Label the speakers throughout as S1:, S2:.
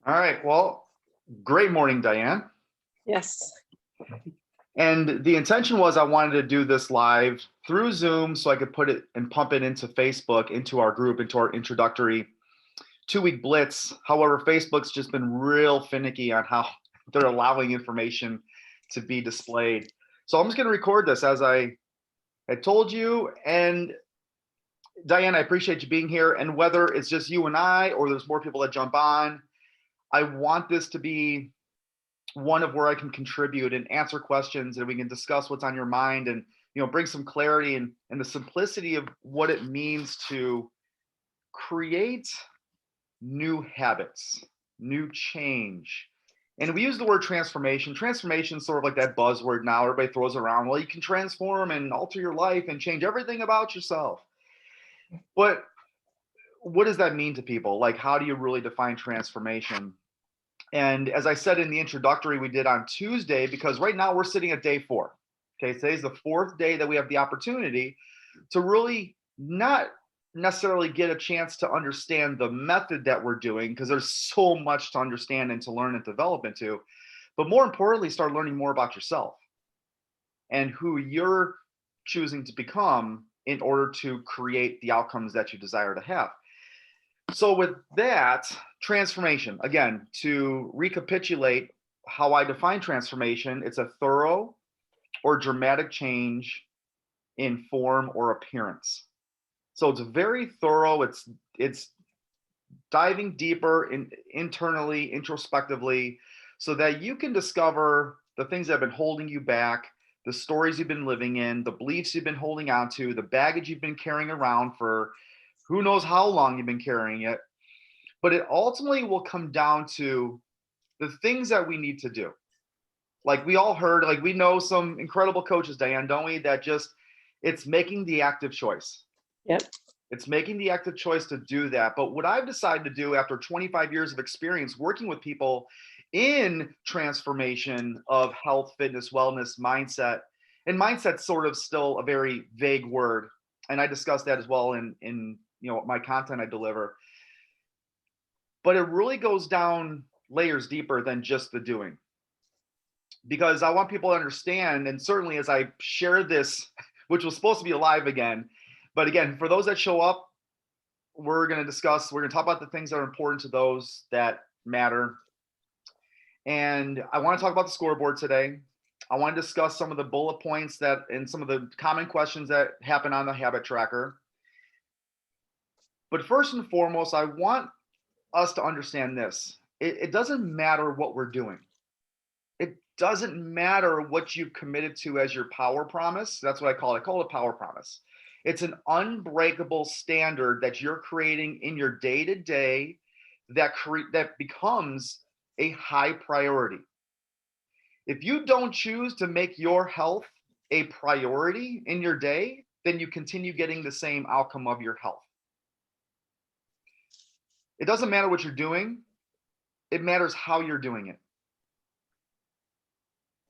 S1: All right. Well, great morning, Diane.
S2: Yes.
S1: And the intention was I wanted to do this live through Zoom so I could put it and pump it into Facebook, into our group, into our introductory 2-week blitz. However, Facebook's just been real finicky on how they're allowing information to be displayed. So I'm just going to record this as I had told you. And Diane, I appreciate you being here. And whether it's just you and I, or there's more people that jump on, I want this to be one of where I can contribute and answer questions, and we can discuss what's on your mind, and bring some clarity and the simplicity of what it means to create new habits, new change. And we use the word transformation. Transformation is sort of like that buzzword now everybody throws around. Well, you can transform and alter your life and change everything about yourself. But what does that mean to people? Like, how do you really define transformation? And as I said in the introductory we did on Tuesday, because right now we're sitting at day 4. Okay, today's the 4th day that we have the opportunity to really not necessarily get a chance to understand the method that we're doing, because there's so much to understand and to learn and develop into, but more importantly, start learning more about yourself and who you're choosing to become in order to create the outcomes that you desire to have. So with that, transformation, again, to recapitulate how I define transformation, it's a thorough or dramatic change in form or appearance. So it's very thorough. It's diving deeper internally, introspectively, so that you can discover the things that have been holding you back, the stories you've been living in, the beliefs you've been holding on to, the baggage you've been carrying around for who knows how long you've been carrying it. But it ultimately will come down to the things that we need to do. Like we all heard, like we know some incredible coaches, Diane, don't we? That just, it's making the active choice.
S2: Yep.
S1: It's making the active choice to do that. But what I've decided to do after 25 years of experience working with people in transformation of health, fitness, wellness, mindset, and mindset's sort of still a very vague word. And I discuss that as well in my content I deliver. But it really goes down layers deeper than just the doing. Because I want people to understand, and certainly as I share this, which was supposed to be live again, but again, for those that show up, we're going to talk about the things that are important to those that matter. And I want to talk about the scoreboard today. I want to discuss some of the bullet points and some of the common questions that happen on the habit tracker. But first and foremost, I want us to understand this. It doesn't matter what we're doing. It doesn't matter what you've committed to as your power promise. That's what I call it. I call it a power promise. It's an unbreakable standard that you're creating in your day-to-day that becomes a high priority. If you don't choose to make your health a priority in your day, then you continue getting the same outcome of your health. It doesn't matter what you're doing. It matters how you're doing it.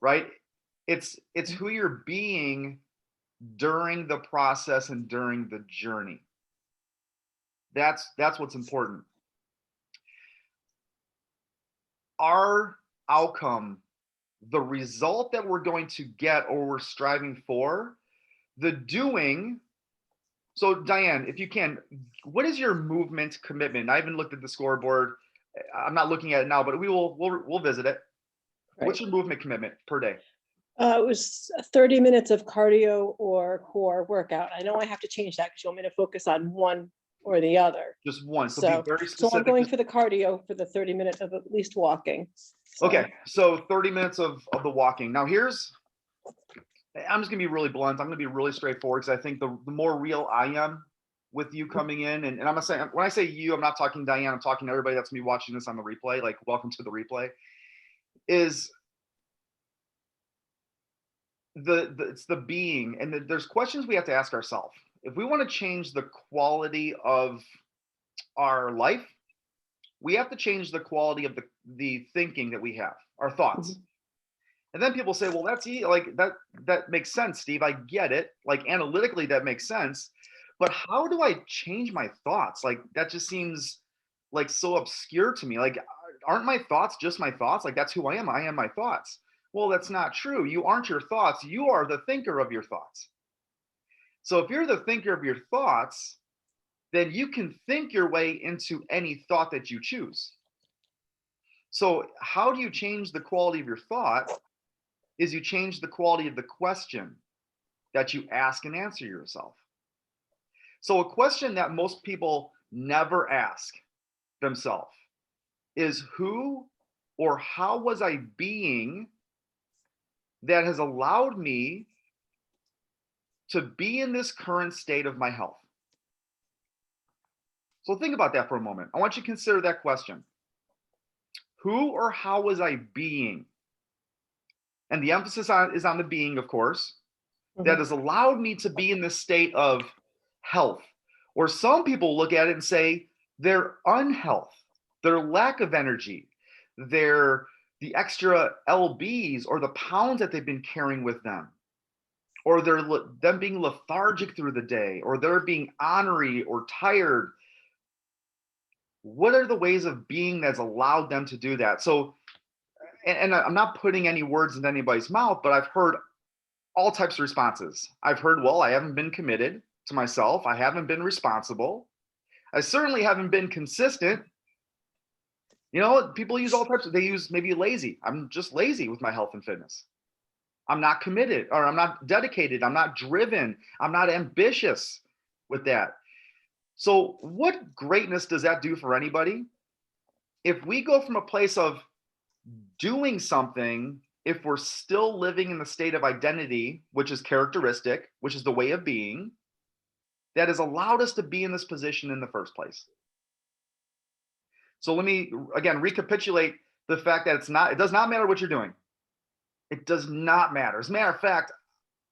S1: Right? It's who you're being during the process and during the journey. That's what's important. Our outcome, the result that we're going to get or we're striving for, the doing. So Diane, if you can, what is your movement commitment? I haven't looked at the scoreboard. I'm not looking at it now, but we'll visit it. Right. What's your movement commitment per day?
S2: It was 30 minutes of cardio or core workout. I know I have to change that because you want me to focus on one or the other.
S1: Just one. So be very specific.
S2: So I'm going for the cardio for the 30 minutes of at least walking. So.
S1: Okay, so 30 minutes of the walking. Now I'm just gonna be really blunt. I'm gonna be really straightforward because I think the more real I am with you coming in, and I'm gonna say, when I say you, I'm not talking Diane, I'm talking to everybody that's gonna be watching this on the replay, like welcome to the replay, is it's the being, and there's questions we have to ask ourselves. If we want to change the quality of our life, we have to change the quality of the thinking that we have, our thoughts. Mm-hmm. And then people say, well, that's like that makes sense, Steve. I get it. Like analytically, that makes sense. But how do I change my thoughts? Like that just seems like so obscure to me. Like, aren't my thoughts just my thoughts? Like, that's who I am. I am my thoughts. Well, that's not true. You aren't your thoughts. You are the thinker of your thoughts. So if you're the thinker of your thoughts, then you can think your way into any thought that you choose. So how do you change the quality of your thought? Is you change the quality of the question that you ask and answer yourself. So a question that most people never ask themselves is, who or how was I being that has allowed me to be in this current state of my health? So think about that for a moment. I want you to consider that question. Who or how was I being? And the emphasis is on the being, of course, that has allowed me to be in this state of health. Or some people look at it and say their unhealth, their lack of energy, the extra lbs or the pounds that they've been carrying with them, or them being lethargic through the day, or they're being ornery or tired. What are the ways of being that's allowed them to do that? So, and I'm not putting any words in anybody's mouth, but I've heard all types of responses. I've heard, well, I haven't been committed to myself. I haven't been responsible. I certainly haven't been consistent. You know, people use all types of, they use maybe lazy. I'm just lazy with my health and fitness. I'm not committed, or I'm not dedicated. I'm not driven. I'm not ambitious with that. So what greatness does that do for anybody? If we go from a place of doing something, if we're still living in the state of identity, which is characteristic, which is the way of being, that has allowed us to be in this position in the first place. So let me, again, recapitulate the fact that it does not matter what you're doing. It does not matter. As a matter of fact,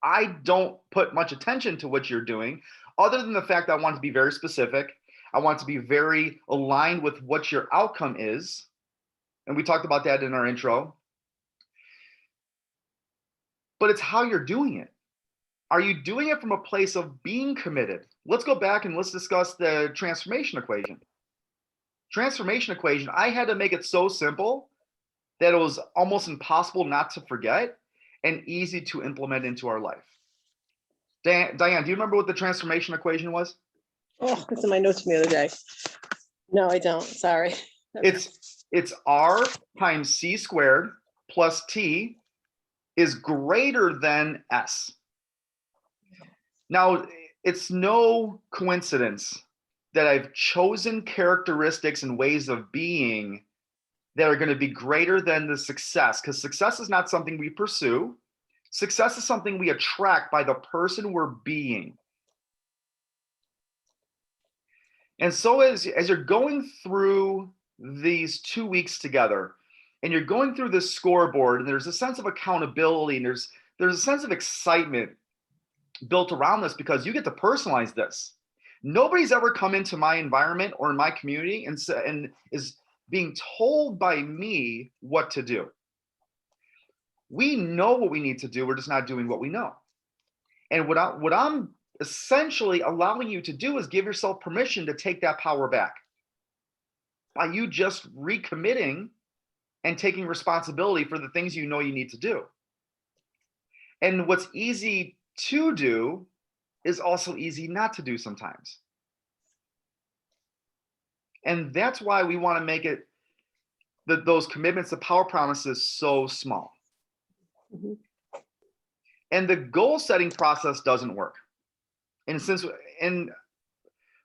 S1: I don't put much attention to what you're doing, other than the fact that I want to be very specific. I want to be very aligned with what your outcome is. And we talked about that in our intro. But it's how you're doing it. Are you doing it from a place of being committed? Let's go back and let's discuss the transformation equation. Transformation equation, I had to make it so simple that it was almost impossible not to forget and easy to implement into our life. Diane, do you remember what the transformation equation was?
S2: Oh, it's in my notes from the other day. No, I don't. Sorry.
S1: It's R times C squared plus T is greater than S. Now, it's no coincidence that I've chosen characteristics and ways of being that are going to be greater than the success, because success is not something we pursue. Success is something we attract by the person we're being. And so as you're going through these 2 weeks together, and you're going through this scoreboard, and there's a sense of accountability, and there's a sense of excitement built around this, because you get to personalize this. Nobody's ever come into my environment or in my community and is being told by me what to do. We know what we need to do. We're just not doing what we know. And what I'm essentially allowing you to do is give yourself permission to take that power back by you just recommitting and taking responsibility for the things you know you need to do. And what's easy to do is also easy not to do sometimes. And that's why we want to make it those commitments, the power promises, so small. Mm-hmm. And the goal setting process doesn't work. And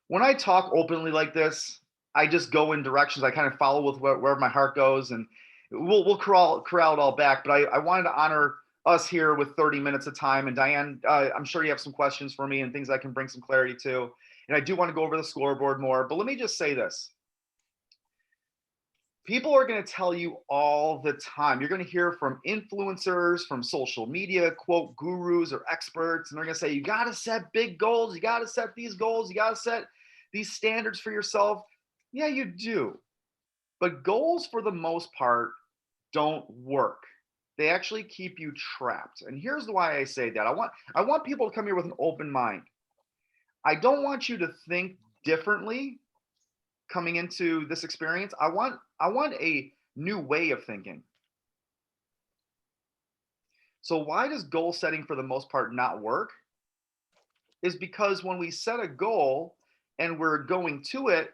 S1: when I talk openly like this, I just go in directions. I kind of follow with wherever my heart goes, and we'll corral it all back. But I wanted to honor us here with 30 minutes of time. And Diane, I'm sure you have some questions for me and things I can bring some clarity to. And I do want to go over the scoreboard more, but let me just say this. People are going to tell you all the time. You're going to hear from influencers, from social media, quote, gurus or experts, and they're going to say, you got to set big goals. You got to set these goals. You got to set these standards for yourself. Yeah, you do. But goals, for the most part, don't work. They actually keep you trapped. And here's why I say that. I want people to come here with an open mind. I don't want you to think differently coming into this experience. I want a new way of thinking. So why does goal setting for the most part not work? Is because when we set a goal and we're going to it,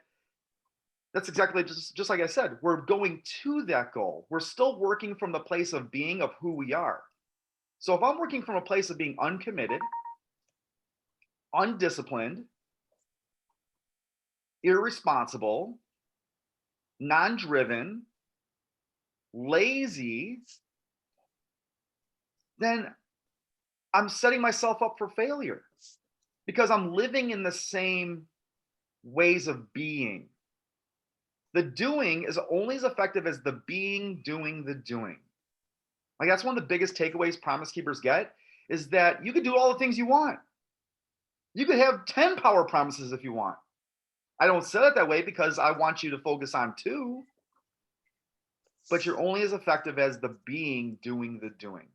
S1: that's exactly just like I said, we're going to that goal. We're still working from the place of being of who we are. So if I'm working from a place of being uncommitted, undisciplined, irresponsible, non-driven, lazy, then I'm setting myself up for failure because I'm living in the same ways of being. The doing is only as effective as the being doing the doing. Like that's one of the biggest takeaways promise keepers get is that you can do all the things you want. You could have 10 power promises if you want. I don't say it that way because I want you to focus on 2, but you're only as effective as the being doing the doing.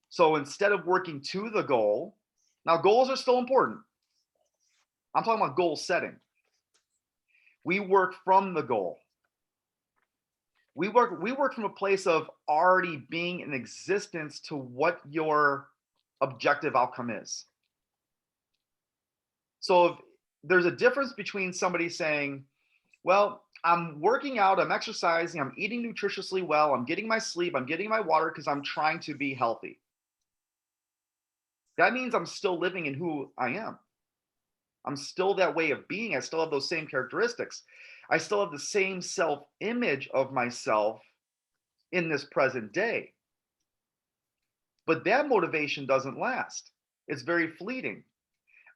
S1: So instead of working to the goal, now goals are still important. I'm talking about goal setting. We work from the goal. We work from a place of already being in existence to what your objective outcome is. So if there's a difference between somebody saying, well, I'm working out, I'm exercising, I'm eating nutritiously well, I'm getting my sleep, I'm getting my water because I'm trying to be healthy. That means I'm still living in who I am. I'm still that way of being. I still have those same characteristics. I still have the same self-image of myself in this present day. But that motivation doesn't last. It's very fleeting.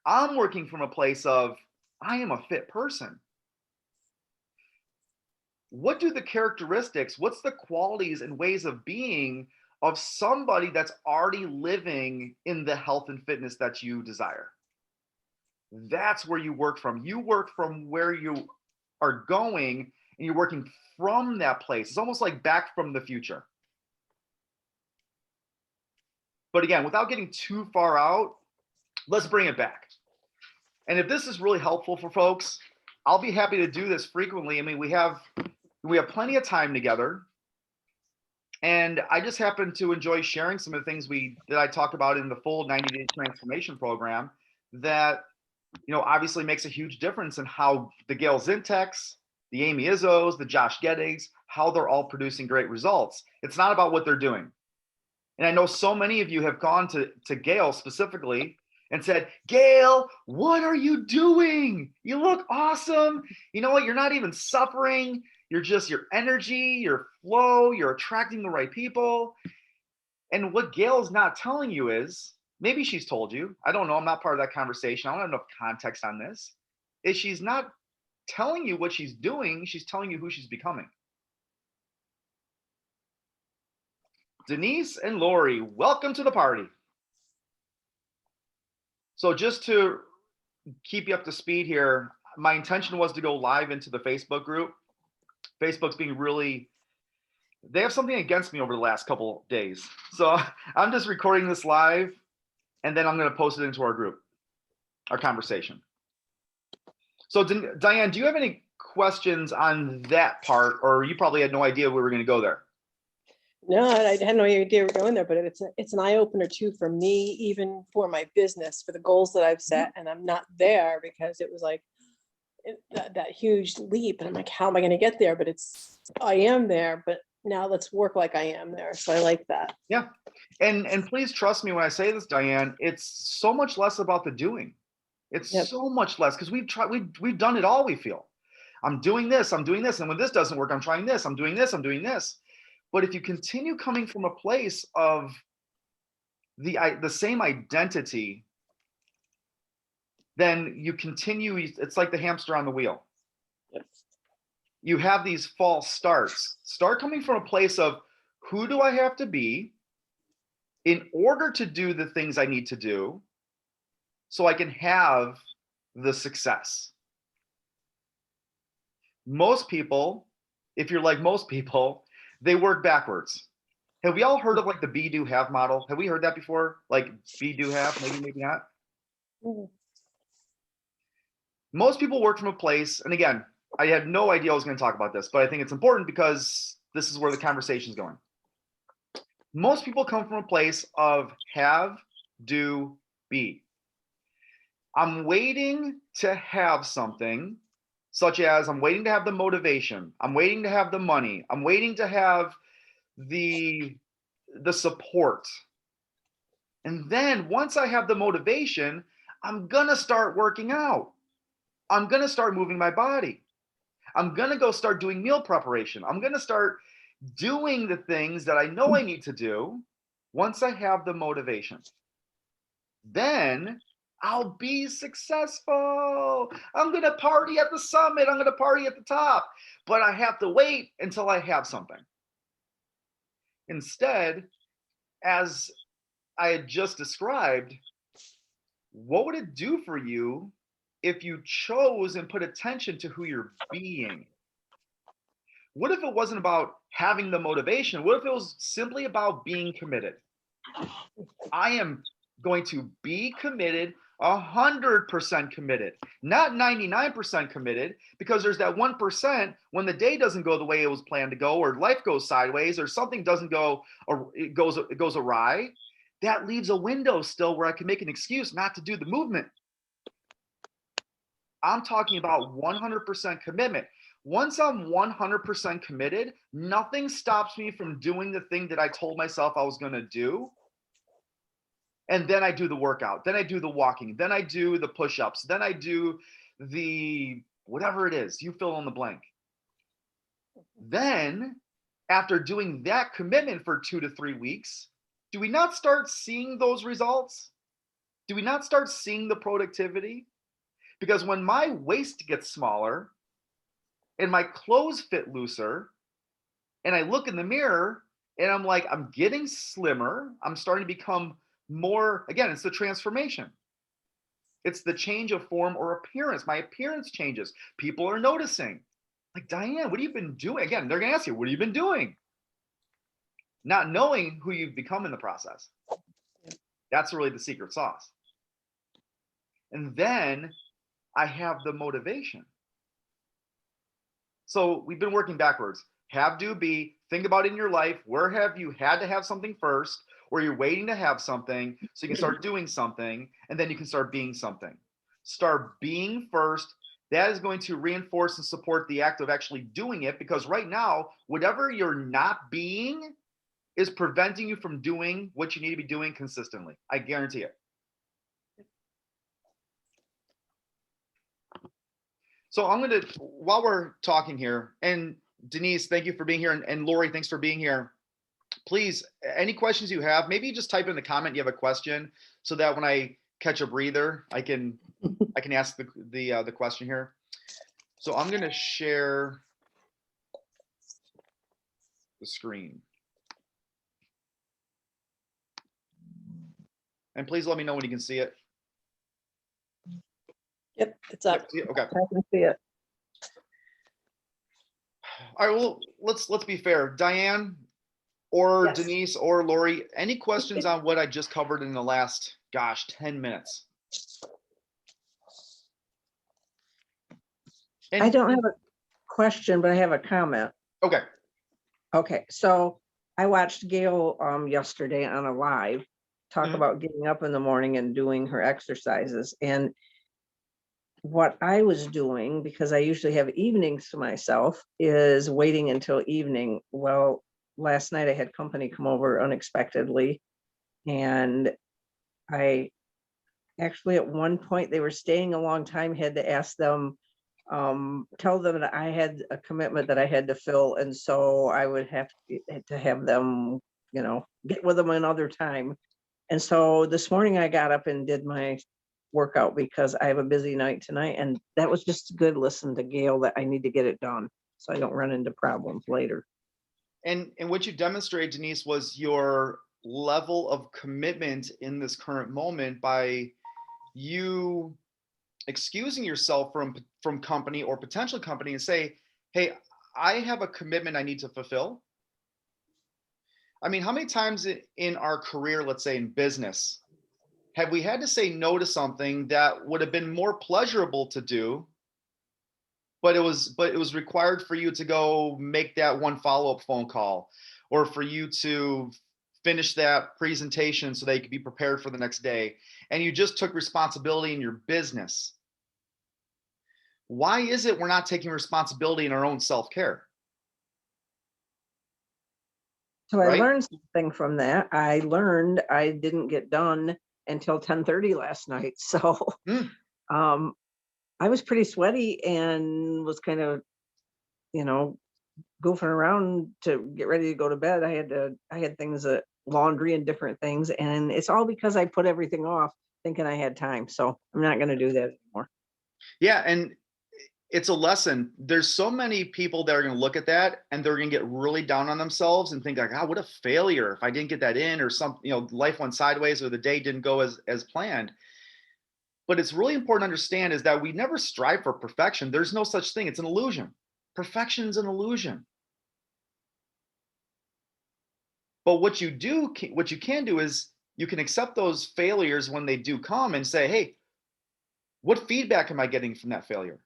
S1: I'm working from a place of, I am a fit person. What do the characteristics, what's the qualities and ways of being of somebody that's already living in the health and fitness that you desire? That's where you work from. You work from where you are going and you're working from that place. It's almost like back from the future. But again, without getting too far out, let's bring it back. And if this is really helpful for folks, I'll be happy to do this frequently. I mean, we have plenty of time together. And I just happen to enjoy sharing some of the things that I talked about in the full 90-day transformation program that, obviously makes a huge difference in how the Gail Zintek's, the Amy Izzos, the Josh Geddigs, how they're all producing great results. It's not about what they're doing. And I know so many of you have gone to Gail specifically and said, Gail, what are you doing? You look awesome. You know what? You're not even suffering. You're just your energy, your flow, you're attracting the right people. And what Gail's not telling you is, maybe she's told you, I don't know, I'm not part of that conversation. I don't have enough context on this. Is she's not telling you what she's doing, she's telling you who she's becoming. Denise and Lori, welcome to the party. So just to keep you up to speed here, my intention was to go live into the Facebook group. Facebook's being really, they have something against me over the last couple days. So I'm just recording this live and then I'm going to post it into our group, our conversation. So Diane, do you have any questions on that part, or you probably had no idea we were going to go there?
S2: No, I had no idea we were going there, but it's an eye opener too for me, even for my business, for the goals that I've set, and I'm not there because it was like that huge leap, and I'm like, how am I going to get there? But I am there, but now let's work like I am there. So I like that.
S1: Yeah, and please trust me when I say this, Diane. It's so much less about the doing. It's so much less because we've done it all. We feel I'm doing this, and when this doesn't work, I'm trying this. I'm doing this, I'm doing this. But if you continue coming from a place of the same identity, then you continue. It's like the hamster on the wheel.
S2: Yes.
S1: You have these false starts. Start coming from a place of who do I have to be in order to do the things I need to do so I can have the success. Most people, if you're like most people, they work backwards. Have we all heard of like the be, do, have model? Have we heard that before? Like be, do, have, maybe not.
S2: Mm-hmm.
S1: Most people work from a place, and again, I had no idea I was going to talk about this, but I think it's important because this is where the conversation is going. Most people come from a place of have, do, be. I'm waiting to have something, such as I'm waiting to have the motivation. I'm waiting to have the money. I'm waiting to have the support. And then once I have the motivation, I'm going to start working out. I'm going to start moving my body. I'm going to go start doing meal preparation. I'm going to start doing the things that I know I need to do once I have the motivation. Then I'll be successful. I'm going to party at the summit. I'm going to party at the top. But I have to wait until I have something. Instead, as I had just described, what would it do for you if you chose and put attention to who you're being? What if it wasn't about having the motivation? What if it was simply about being committed? I am going to be committed, 100% committed, not 99% committed, because there's that 1% when the day doesn't go the way it was planned to go, or life goes sideways, or something doesn't go, or it goes awry. That leaves a window still where I can make an excuse not to do the movement. I'm talking about 100% commitment. Once I'm 100% committed, nothing stops me from doing the thing that I told myself I was going to do. And then I do the workout, then I do the walking, then I do the push-ups, then I do the whatever it is, you fill in the blank. Then after doing that commitment for 2 to 3 weeks, do we not start seeing those results? Do we not start seeing the productivity? Because when my waist gets smaller and my clothes fit looser, and I look in the mirror and I'm like, I'm getting slimmer, I'm starting to become more, again, it's the transformation. It's the change of form or appearance. My appearance changes. People are noticing. Like, Diane, what have you been doing? Again, they're going to ask you, what have you been doing? Not knowing who you've become in the process. That's really the secret sauce. And then I have the motivation. So we've been working backwards. Have, do, be. Think about in your life, where have you had to have something first, or you're waiting to have something so you can start doing something, and then you can start being something. Start being first. That is going to reinforce and support the act of actually doing it, because right now, whatever you're not being is preventing you from doing what you need to be doing consistently. I guarantee it. So I'm going to, while we're talking here, and Denise, thank you for being here. And Lori, thanks for being here. Please, any questions you have, maybe just type in the comment you have a question, so that when I catch a breather, I can ask the question here. So I'm going to share the screen. And please let me know when you can see it.
S2: Yep, it's up.
S1: Okay.
S2: I can see it.
S1: All right, well, let's be fair. Diane or
S2: Yes.
S1: Denise or Lori, any questions on what I just covered in the last, 10 minutes?
S3: I don't have a question, but I have a comment.
S1: Okay.
S3: Okay, so I watched Gail yesterday on a live talk
S1: Mhm.
S3: about getting up in the morning and doing her exercises. And what I was doing, because I usually have evenings to myself, is waiting until evening. Well, last night I had company come over unexpectedly, and I actually at one point, they were staying a long time, had to ask them, tell them that I had a commitment that I had to fill, and so I would have to have them, get with them another time. And so this morning I got up and did my workout because I have a busy night tonight, and that was just good. Listen to Gail, that I need to get it done so I don't run into problems later.
S1: And what you demonstrated, Denise, was your level of commitment in this current moment by you excusing yourself from company or potential company and say, hey, I have a commitment I need to fulfill. I mean, how many times in our career, let's say in business, have we had to say no to something that would have been more pleasurable to do, but it was required for you to go make that one follow-up phone call, or for you to finish that presentation so they could be prepared for the next day, and you just took responsibility in your business. Why is it we're not taking responsibility in our own self-care?
S3: So I
S1: Right?
S3: learned something from that. I learned I didn't get done until 10:30 last night. So
S1: Mm,
S3: um, I was pretty sweaty and was kind of, you know, goofing around to get ready to go to bed. I had things that laundry and different things, and it's all because I put everything off thinking I had time. So I'm not going to do that anymore.
S1: yeah, and it's a lesson. There's so many people that are going to look at that and they're going to get really down on themselves and think like, "Ah, what a failure if I didn't get that in, or some, life went sideways, or the day didn't go as planned." But it's really important to understand is that we never strive for perfection. There's no such thing. It's an illusion. Perfection is an illusion. But what you can do is you can accept those failures when they do come and say, "Hey, what feedback am I getting from that failure,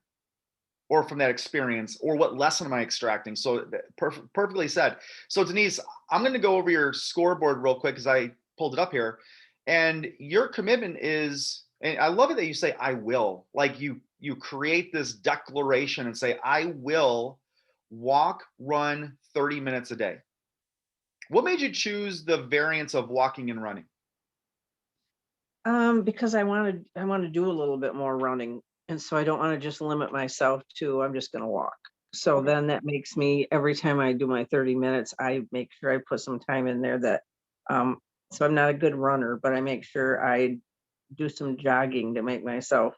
S1: or from that experience, or what lesson am I extracting?" So perfectly said. So Denise, I'm going to go over your scoreboard real quick because I pulled it up here, and your commitment is, and I love it that you say "I will," like you create this declaration and say, "I will walk, run 30 minutes a day." What made you choose the variance of walking and running?
S3: Because I want to do a little bit more running, and so I don't want to just limit myself to I'm just going to walk. So
S1: Okay.
S3: then that makes me every time I do my 30 minutes, I make sure I put some time in there that so I'm not a good runner, but I make sure I do some jogging to make myself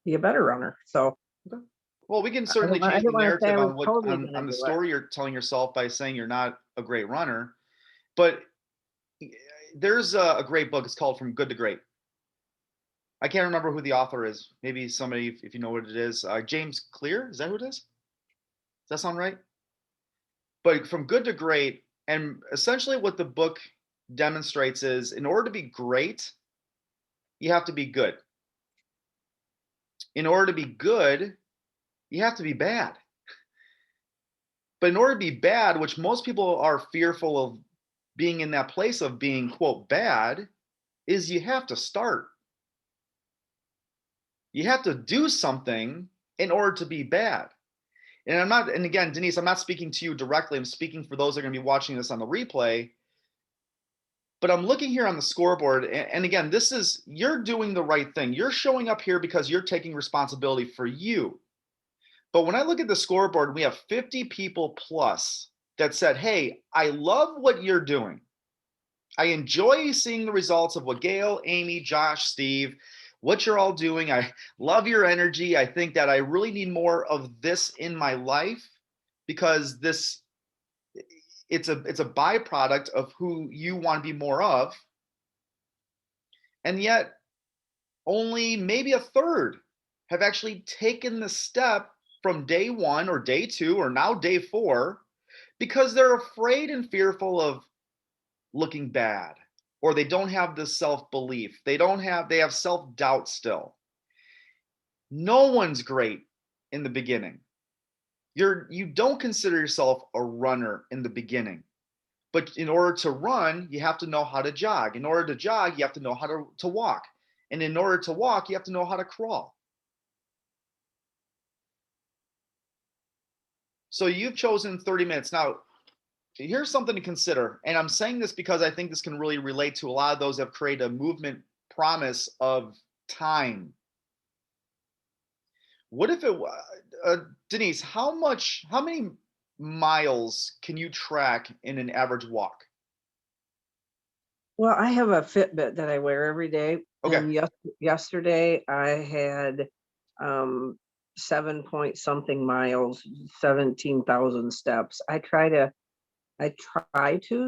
S3: be a better runner. So
S1: Okay. Well, we can certainly
S3: I
S1: change the
S3: didn't want to say
S1: narrative
S3: I was
S1: on what
S3: totally going to
S1: on the
S3: do it.
S1: story you're telling yourself by saying you're not a great runner. But there's a great book. It's called From Good to Great. I can't remember who the author is. Maybe somebody, if you know what it is, James Clear. Is that who it is? Does that sound right? But From Good to Great, and essentially what the book demonstrates is, in order to be great, you have to be good. In order to be good, you have to be bad. But in order to be bad, which most people are fearful of being in that place of being, quote, bad, is you have to start. You have to do something in order to be bad. And I'm not, and again, Denise, I'm not speaking to you directly. I'm speaking for those that are going to be watching this on the replay. But I'm looking here on the scoreboard. And again, this is, you're doing the right thing. You're showing up here because you're taking responsibility for you. But when I look at the scoreboard, we have 50 people plus that said, "Hey, I love what you're doing. I enjoy seeing the results of what Gail, Amy, Josh, Steve, what you're all doing. I love your energy. I think that I really need more of this in my life, because this it's a byproduct of who you want to be more of." And yet only maybe a third have actually taken the step from day 1 or day 2 or now day 4, because they're afraid and fearful of looking bad, or they don't have the self-belief, they have self-doubt still. No one's great in the beginning. You don't consider yourself a runner in the beginning, but in order to run you have to know how to jog. In order to jog you have to know how to walk, and in order to walk you have to know how to crawl. So you've chosen 30 minutes. Now here's something to consider, and I'm saying this because I think this can really relate to a lot of those that have created a movement promise of time. What if it Denise, how many miles can you track in an average walk?
S3: Well, I have a Fitbit that I wear every day,
S1: Okay.
S3: and yesterday I had 7 point something miles, 17,000 steps. I try to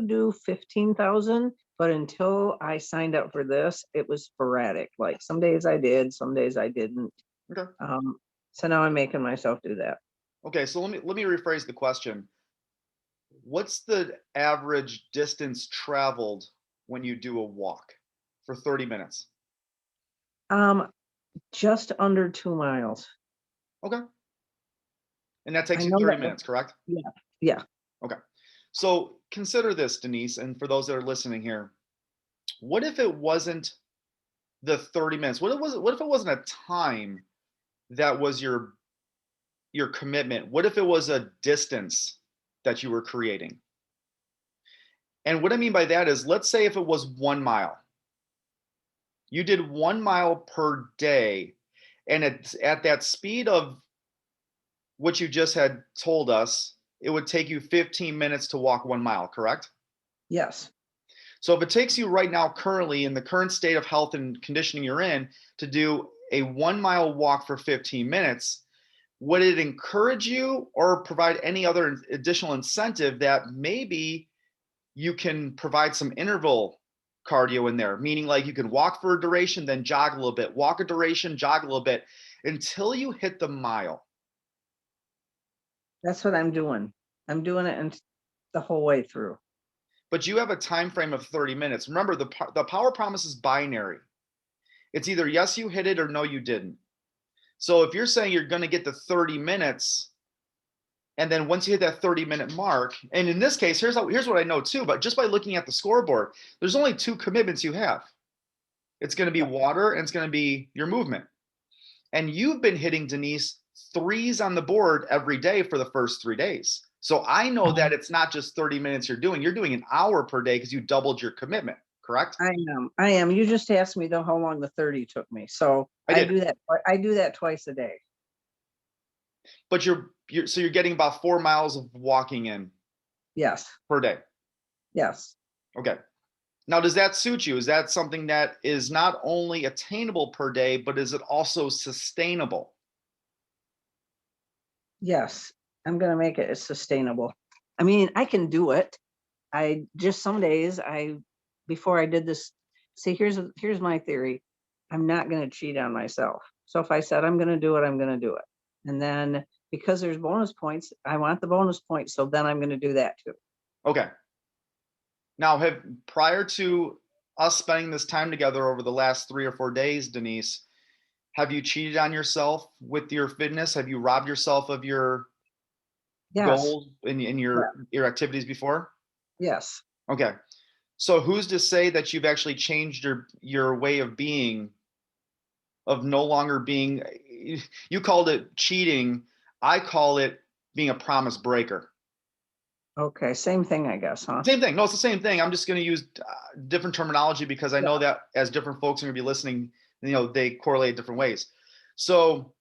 S3: do 15,000, but until I signed up for this, it was sporadic. Like some days I did, some days I didn't.
S1: Okay.
S3: Um, so now I'm making myself do that.
S1: Okay, so let me rephrase the question. What's the average distance traveled when you do a walk for 30 minutes?
S3: Um, just under 2 miles.
S1: Okay. And that takes
S3: I
S1: you
S3: know
S1: 30
S3: that.
S1: minutes, correct?
S3: Yeah, yeah,
S1: Okay. So consider this, Denise, and for those that are listening here, what if it wasn't the 30 minutes? What if it wasn't a time that was your commitment? What if it was a distance that you were creating? And what I mean by that is, let's say if it was 1 mile, you did 1 mile per day, and it's at that speed of what you just had told us, it would take you 15 minutes to walk 1 mile, correct?
S3: yes,
S1: So if it takes you right now, currently in the current state of health and conditioning you're in, to do a 1 mile walk for 15 minutes, would it encourage you or provide any other additional incentive that maybe you can provide some interval cardio in there? Meaning, like, you can walk for a duration, then jog a little bit, walk a duration, jog a little bit until you hit the mile.
S3: that's what I'm doing. I'm doing it and the whole way through.
S1: But you have a time frame of 30 minutes. Remember, the power promise is binary. It's either yes, you hit it, or no, you didn't. So if you're saying you're going to get the 30 minutes, and then once you hit that 30-minute mark, and in this case, here's what I know too, but just by looking at the scoreboard, there's only 2 commitments you have. It's going to be water, and it's going to be your movement. And you've been hitting, Denise, 3s on the board every day for the first 3 days. So I know that it's not just 30 minutes you're doing an hour per day because you doubled your commitment, correct?
S3: I am. You just asked me though how long the 30 took me. So
S1: I
S3: I
S1: did.
S3: do that. I do that twice a day.
S1: But you're getting about 4 miles of walking in
S3: Yes,
S1: per day.
S3: yes,
S1: Okay. Now, does that suit you? Is that something that is not only attainable per day, but is it also sustainable?
S3: yes. I'm gonna make it as sustainable. I mean, I can do it. I just some days before I did this, see, here's my theory. I'm not gonna cheat on myself. So if I said I'm gonna do it, I'm gonna do it. And then because there's bonus points, I want the bonus points. So then I'm gonna do that too.
S1: Okay. Now, prior to us spending this time together over the last 3 or 4 days, Denise, have you cheated on yourself with your fitness? Have you robbed yourself of your
S3: Yes,
S1: goals in
S3: yeah,
S1: your activities before?
S3: yes.
S1: Okay. So who's to say that you've actually changed your way of being, of no longer being, you called it cheating, I call it being a promise breaker.
S3: Okay, same thing, I guess, huh?
S1: Same thing. No, it's the same thing. I'm just going to use different terminology because I
S3: Yeah.
S1: know that as different folks are going to be listening, they correlate different ways. So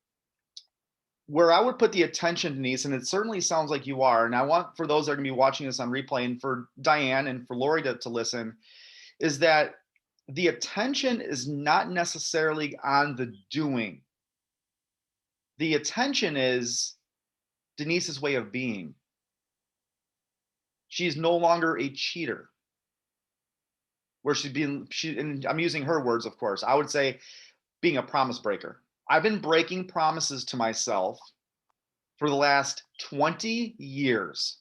S1: where I would put the attention, Denise, and it certainly sounds like you are, and I want for those that are going to be watching this on replay, and for Diane and for Lori to listen, is that the attention is not necessarily on the doing. The attention is Denise's way of being. She's no longer a cheater. Where and I'm using her words, of course. I would say being a promise breaker. I've been breaking promises to myself for the last 20 years.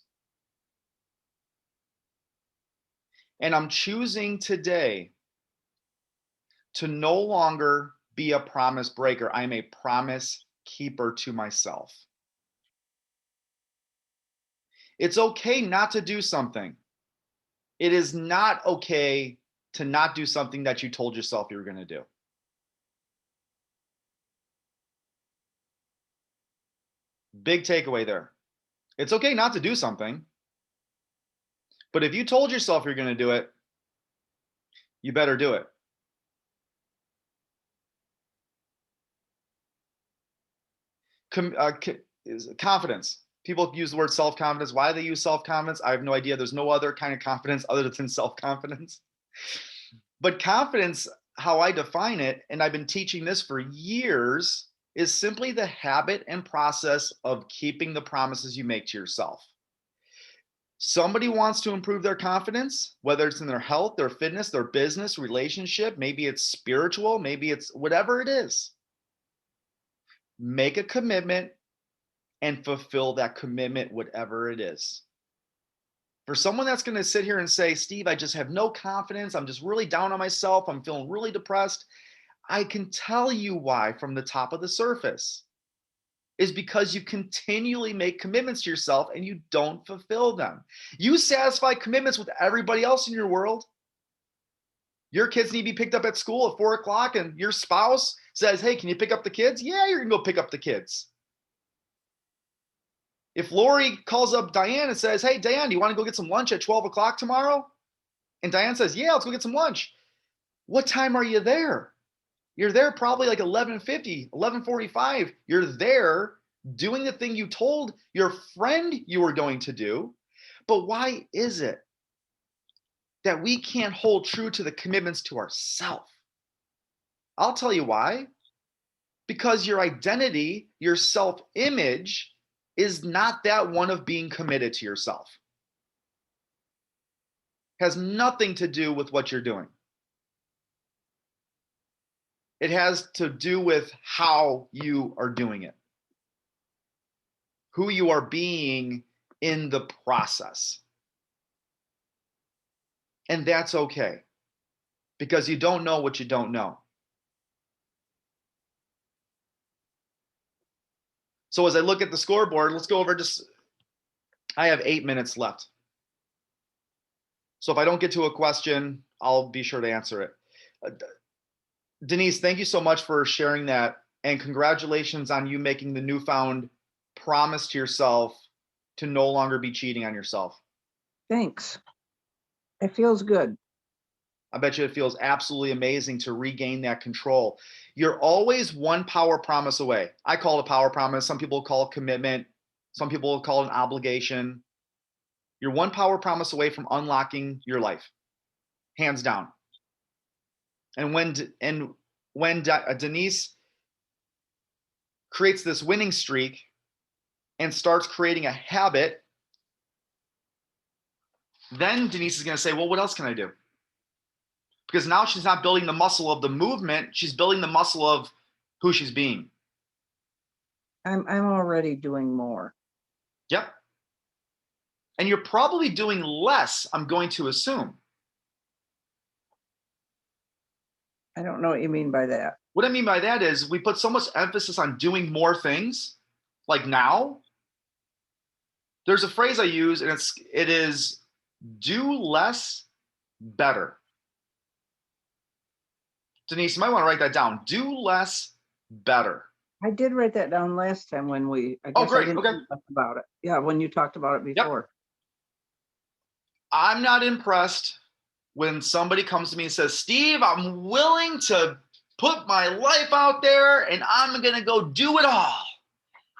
S1: And I'm choosing today to no longer be a promise breaker. I'm a promise keeper to myself. It's okay not to do something. It is not okay to not do something that you told yourself you were going to do. Big takeaway there. It's okay not to do something. But if you told yourself you're going to do it, you better do it. Confidence. People use the word self-confidence. Why do they use self-confidence? I have no idea. There's no other kind of confidence other than self-confidence. But confidence, how I define it, and I've been teaching this for years, is simply the habit and process of keeping the promises you make to yourself. Somebody wants to improve their confidence, whether it's in their health, their fitness, their business, relationship, maybe it's spiritual, maybe it's whatever it is. Make a commitment and fulfill that commitment, whatever it is. For someone that's going to sit here and say, Steve, I just have no confidence. I'm just really down on myself. I'm feeling really depressed. I can tell you why from the top of the surface. is because you continually make commitments to yourself and you don't fulfill them. You satisfy commitments with everybody else in your world. Your kids need to be picked up at school at 4 o'clock and your spouse says, hey, can you pick up the kids? Yeah, you're gonna go pick up the kids. If Lori calls up Diane and says, hey, Diane, do you want to go get some lunch at 12 o'clock tomorrow? And Diane says, yeah, let's go get some lunch. What time are you there? You're there probably like 11:50, 11:45. You're there doing the thing you told your friend you were going to do. But why is it that we can't hold true to the commitments to ourselves? I'll tell you why. Because your identity, your self-image is not that one of being committed to yourself. Has nothing to do with what you're doing. It has to do with how you are doing it, who you are being in the process. And that's okay, because you don't know what you don't know. So as I look at the scoreboard, let's go over I have 8 minutes left. So if I don't get to a question, I'll be sure to answer it. Denise, thank you so much for sharing that. And congratulations on you making the newfound promise to yourself to no longer be cheating on yourself.
S3: Thanks. It feels good.
S1: I bet you it feels absolutely amazing to regain that control. You're always one power promise away. I call it a power promise. Some people call it commitment. Some people call it an obligation. You're one power promise away from unlocking your life, hands down. And when Denise creates this winning streak and starts creating a habit, then Denise is going to say, well, what else can I do? Because now she's not building the muscle of the movement, she's building the muscle of who she's being.
S3: I'm already doing more.
S1: Yep. And you're probably doing less, I'm going to assume.
S3: I don't know what you mean by that.
S1: What I mean by that is we put so much emphasis on doing more things, like now. There's a phrase I use, and it is do less better. Denise, you might want to write that down. Do less better.
S3: I did write that down last time when I
S1: Oh,
S3: guess
S1: great.
S3: I didn't
S1: Okay.
S3: talk about it. Yeah, when you talked about it before.
S1: I'm not impressed when somebody comes to me and says, Steve, I'm willing to put my life out there and I'm going to go do it all.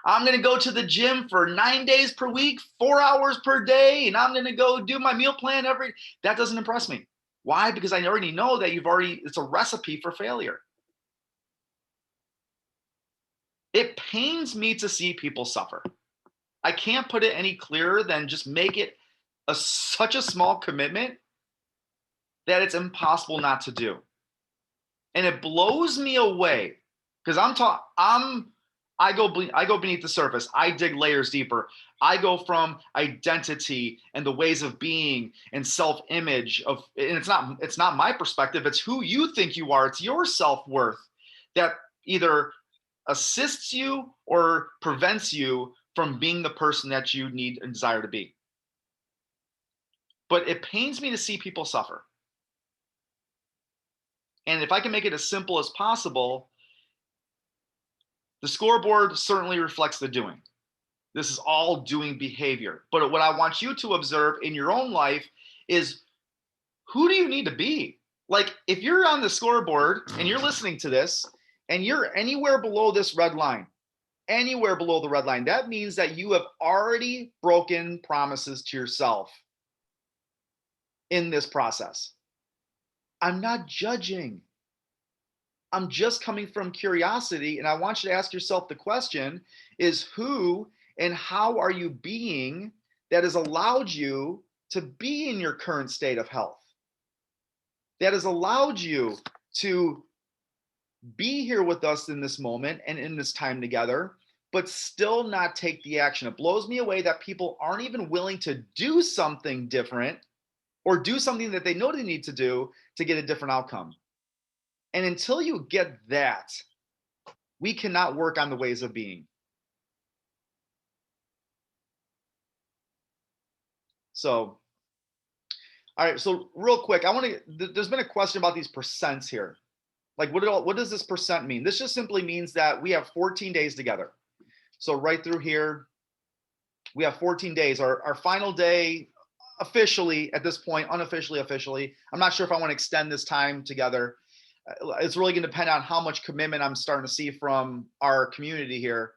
S1: I'm going to go to the gym for 9 days per week, 4 hours per day, and I'm going to go do my meal plan that doesn't impress me. Why? Because I already know that it's a recipe for failure. It pains me to see people suffer. I can't put it any clearer than just make it such a small commitment that it's impossible not to do. And it blows me away because I go beneath the surface. I dig layers deeper. I go from identity and the ways of being and self-image and it's not my perspective. It's who you think you are. It's your self-worth that either assists you or prevents you from being the person that you need and desire to be. But it pains me to see people suffer. And if I can make it as simple as possible, the scoreboard certainly reflects the doing. This is all doing behavior. But what I want you to observe in your own life is, who do you need to be? Like, if you're on the scoreboard and you're listening to this and you're anywhere below this red line, anywhere below the red line, that means that you have already broken promises to yourself in this process. I'm not judging. I'm just coming from curiosity, and I want you to ask yourself the question is, who and how are you being that has allowed you to be in your current state of health? That has allowed you to be here with us in this moment and in this time together, but still not take the action. It blows me away that people aren't even willing to do something different or do something that they know they need to do to get a different outcome. And until you get that, we cannot work on the ways of being. So, all right. So real quick, there's been a question about these percents here. Like what does this percent mean? This just simply means that we have 14 days together. So right through here, we have 14 days. Our final day officially at this point, unofficially, officially. I'm not sure if I want to extend this time together. It's really going to depend on how much commitment I'm starting to see from our community here.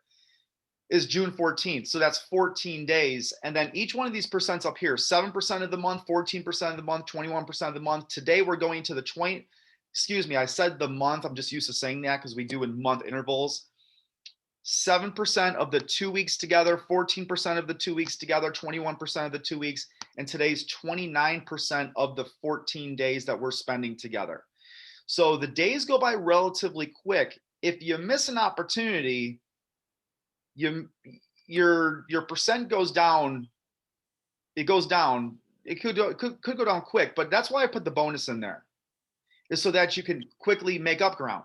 S1: Is June 14th. So that's 14 days. And then each one of these percents up here, 7% of the month, 14% of the month, 21% of the month. Today we're going to the 20, excuse me, I said the month. I'm just used to saying that because we do in month intervals. 7% of the 2 weeks together, 14% of the 2 weeks together, 21% of the 2 weeks, and today's 29% of the 14 days that we're spending together. So the days go by relatively quick. If you miss an opportunity, your percent goes down. It goes down. It could go down quick, but that's why I put the bonus in there, is so that you can quickly make up ground.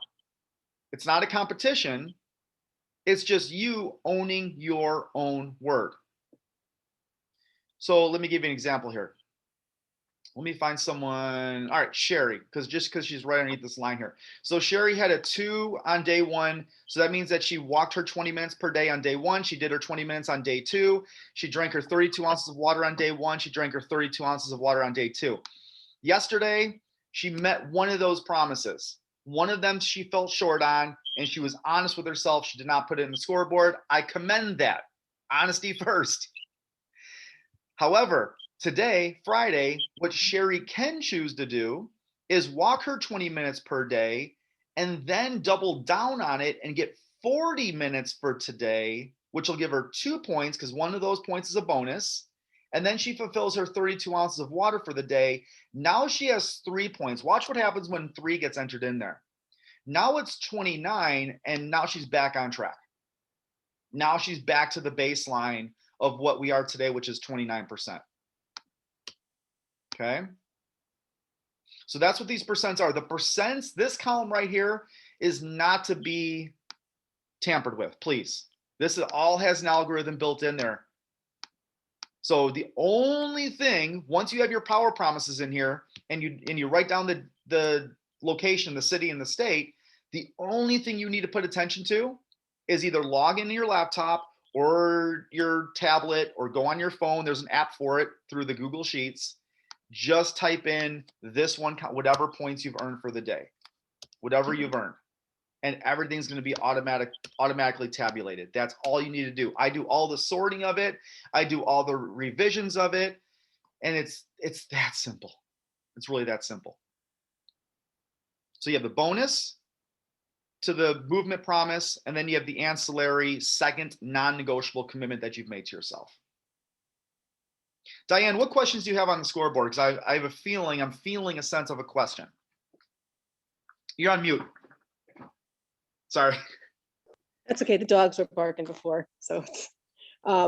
S1: It's not a competition. It's just you owning your own word. So let me give you an example here. Let me find someone. All right, Sherry, because she's right underneath this line here. So Sherry had a 2 on day 1. So that means that she walked her 20 minutes per day on day 1. She did her 20 minutes on day 2. She drank her 32 ounces of water on day 1. She drank her 32 ounces of water on day 2. Yesterday, she met one of those promises. One of them she fell short on, and she was honest with herself. She did not put it in the scoreboard. I commend that. Honesty first. However, today, Friday, what Sherry can choose to do is walk her 20 minutes per day and then double down on it and get 40 minutes for today, which will give her 2 points because one of those points is a bonus. And then she fulfills her 32 ounces of water for the day. Now she has 3 points. Watch what happens when 3 gets entered in there. Now it's 29, and now she's back on track. Now she's back to the baseline of what we are today, which is 29%. Okay. So that's what these percents are. The percents, this column right here is not to be tampered with, please. This all has an algorithm built in there. So the only thing, once you have your power promises in here and you write down the location, the city, and the state, the only thing you need to put attention to is either log into your laptop or your tablet or go on your phone. There's an app for it through the Google Sheets. Just type in this one, whatever points you've earned for the day, whatever you've earned, and everything's going to be automatically tabulated. That's all you need to do. I do all the sorting of it. I do all the revisions of it. And it's that simple. It's really that simple. So you have the bonus to the movement promise, and then you have the ancillary second non-negotiable commitment that you've made to yourself. Diane, what questions do you have on the scoreboard? Because I have a feeling, I'm feeling a sense of a question. You're on mute. Sorry.
S2: That's okay. The dogs were barking before. So, I